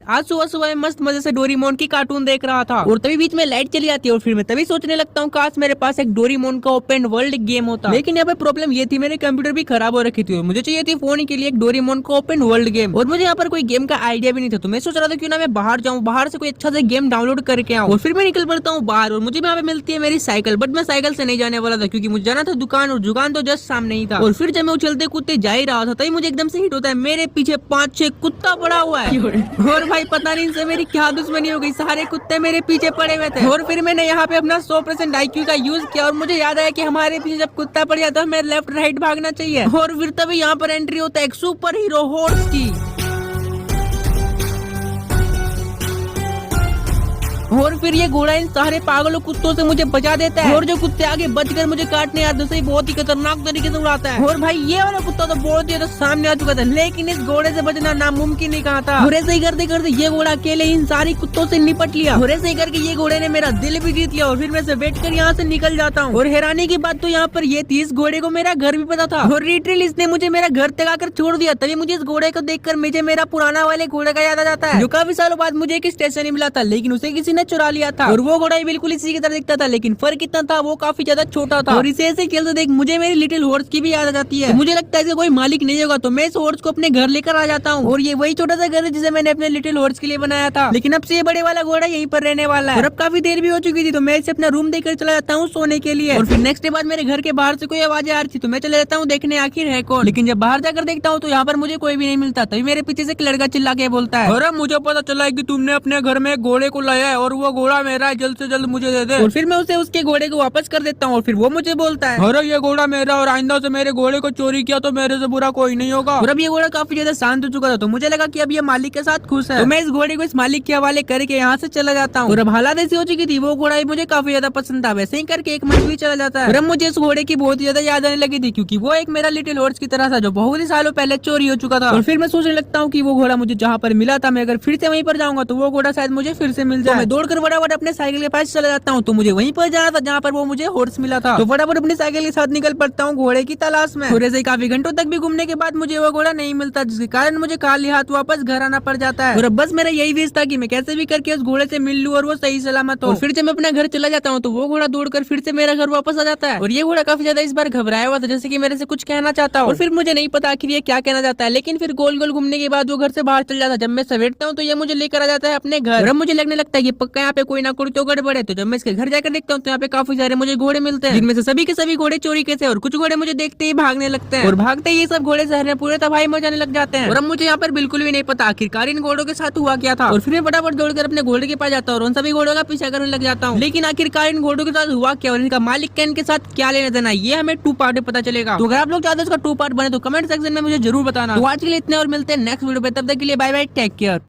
आज सुबह सुबह मैं मस्त मजे से डोरेमोन की कार्टून देख रहा था और तभी बीच में लाइट चली जाती है और फिर मैं तभी सोचने लगता हूँ काश मेरे पास एक डोरेमोन का ओपन वर्ल्ड गेम होता। लेकिन यहाँ पे प्रॉब्लम ये थी, मेरे कंप्यूटर भी खराब हो रखी थी और मुझे चाहिए थी फोन के लिए एक डोरेमोन का ओपन वर्ल्ड गेम और मुझे यहाँ पर कोई गेम का आइडिया भी नहीं था। तो मैं सोच रहा था क्यों ना मैं बाहर जाऊँ, बाहर से कोई अच्छा सा गेम डाउनलोड करके आऊँ और फिर मैं निकल पड़ता हूँ बाहर और मुझे यहाँ पे मिलती है मेरी साइकिल। बट मैं साइकिल से नहीं जाने वाला था क्योंकि मुझे जाना था दुकान और दुकान तो जस्ट सामने ही था। और फिर जब मैं उछलते कूदते जा ही रहा था तभी मुझे एकदम से हिट होता है, मेरे पीछे 5-6 कुत्ता पड़ा हुआ है और भाई पता नहीं इनसे मेरी क्या दुश्मनी हो गई, सारे कुत्ते मेरे पीछे पड़े हुए थे। और फिर मैंने यहाँ पे अपना 100% IQ का यूज किया और मुझे याद आया कि हमारे पीछे जब कुत्ता पड़ जाता है हमें लेफ्ट राइट भागना चाहिए। और फिर तभी यहाँ पर एंट्री होता है एक सुपर हीरो हॉर्स की और फिर ये घोड़ा इन सारे पागलों कुत्तों से मुझे बचा देता है और जो कुत्ते आगे बचकर मुझे काटने आते से बहुत ही खतरनाक तरीके से उड़ाता है। और भाई ये वाला कुत्ता तो बहुत ही सामने आ चुका था लेकिन इस घोड़े से बचना नामुमकिन ही कहा था। और ऐसे ही करते करते ये घोड़ा अकेले इन सारी कुत्तों से निपट लिया और ऐसे ही करके ये घोड़े ने मेरा दिल भी जीत लिया और फिर मैं से बैठ कर यहाँ से निकल जाता हूँ। और हैरानी की बात तो यहाँ पर ये थी, इस घोड़े को मेरा घर भी पता था और लिटरली इसने मुझे मेरा घर तक आकर छोड़ दिया। तभी मुझे इस घोड़े को देखकर मुझे मेरा पुराना वाले घोड़े का याद आ जाता है जो काफी सालों बाद मुझे एक स्टेशन में मिला था लेकिन उसे किसी ने चुरा लिया था। और वो घोड़ा बिल्कुल इसी की तरह दिखता था लेकिन फर्क इतना था वो काफी ज्यादा छोटा था। और इसे ऐसे खेलते देख मुझे मेरी लिटिल हॉर्स की भी याद आ जाती है। तो मुझे लगता है इसका कोई मालिक नहीं होगा तो मैं इस हॉर्स को अपने घर लेकर आ जाता हूँ। और ये वही छोटा सा घर है जिसे मैंने अपने लिटिल हॉर्स के लिए बनाया था लेकिन अब से ये बड़े वाला घोड़ा यहीं पर रहने वाला है। और अब काफी देर भी हो चुकी थी तो मैं इसे अपना रूम देकर चला जाता हूँ सोने के लिए। और फिर नेक्स्ट डे बाद मेरे घर के बाहर से कोई आवाज आ रही थी तो मैं चले जाता हूँ देखने आखिर है कौन। लेकिन जब बाहर जाकर देखता हूँ तो यहाँ पर मुझे कोई भी नहीं मिलता। तभी मेरे पीछे से एक लड़का चिल्ला के बोलता है, अरे मुझे पता चला है कि तुमने अपने घर में घोड़े को लाया है और वो घोड़ा मेरा है, जल्द से जल्द मुझे दे दे। और फिर मैं उसे उसके घोड़े को वापस कर देता हूँ और फिर वो मुझे बोलता है, अरे ये घोड़ा मेरा और आइंदा से मेरे घोड़े को चोरी किया तो मेरे से बुरा कोई नहीं होगा। और अब ये घोड़ा काफी ज्यादा शांत हो चुका था तो मुझे लगा कि अब ये मालिक के साथ खुश है तो मैं इस घोड़े को इस मालिक के हवाले करके यहाँ से चला जाता हूँ। और अब हालात ऐसी हो चुकी थी वो घोड़ा मुझे काफी ज्यादा पसंद था, वैसे ही करके एक मंथ भी चला जाता है। और अब मुझे इस घोड़े की बहुत ज्यादा याद आने लगी थी क्योंकि वो एक मेरा लिटिल हॉर्स की तरह था जो बहुत ही सालों पहले चोरी हो चुका था। और फिर मैं सोचने लगता हूँ कि वो घोड़ा मुझे जहाँ पर मिला था मैं अगर फिर से वहीं पर जाऊंगा तो वो घोड़ा शायद मुझे फिर से मिल जाए। मैं दौड़कर फटाफट अपने साइकिल के पास चला जाता हूँ तो मुझे वहीं पर जाना था जहाँ पर वो मुझे हॉर्स मिला था। तो फटाफट अपनी साइकिल के साथ निकल पड़ता हूँ घोड़े की तलाश में। और ऐसे ही काफी घंटों तक भी घूमने के बाद मुझे वो घोड़ा नहीं मिलता जिसके कारण मुझे खाली हाथ वापस घर आना पड़ जाता है। और अब बस मेरा यही विश था कि मैं कैसे भी करके उस घोड़े से मिल लूं और वो सही सलामत हो। और फिर जब मैं अपना घर चला जाता हूँ तो वो घोड़ा दौड़कर फिर से मेरा घर वापस आ जाता है। और ये घोड़ा काफी ज्यादा इस बार घबराया हुआ था जैसे कि मेरे से कुछ कहना चाहता हूँ। और फिर मुझे नहीं पता आखिर ये क्या कहना चाहता है लेकिन फिर गोल गोल घूमने के बाद वो घर से बाहर चल जाता है। जब मैं सवेरता हूँ तो ये मुझे लेकर आ जाता है अपने घर। और अब मुझे लगने लगता है कि पक्का यहाँ पे कोई ना कोई तो गड़बड़ है। तो जब मैं इसके घर जाकर देखता हूँ तो यहाँ पे काफी सारे मुझे घोड़े मिलते हैं जिनमें से सभी के सभी घोड़े चोरी के थे और कुछ घोड़े मुझे देखते ही भागने लगते हैं और भागते ही ये सब घोड़े शहर में पूरे तबाही मचाने लग जाते हैं। और अब मुझे यहाँ पर बिल्कुल भी नहीं पता आखिरकार इन घोड़ों के साथ हुआ क्या था। और फिर मैं फटाफट दौड़कर अपने घोड़े के पास जाता हूँ और उन सभी घोड़ों का पीछा करने लग जाता हूँ। लेकिन आखिरकार इन घोड़ों के साथ हुआ क्या और इनका मालिक का इनके साथ क्या लेना देना ये हमें 2 पार्ट में पता चलेगा। तो अगर आप लोग चाहते हैं इसका 2 पार्ट बने तो कमेंट सेक्शन में मुझे जरूर बताना। तो आज के लिए इतने और मिलते हैं नेक्स्ट वीडियो पे, तब तक के लिए बाय बाय, टेक केयर।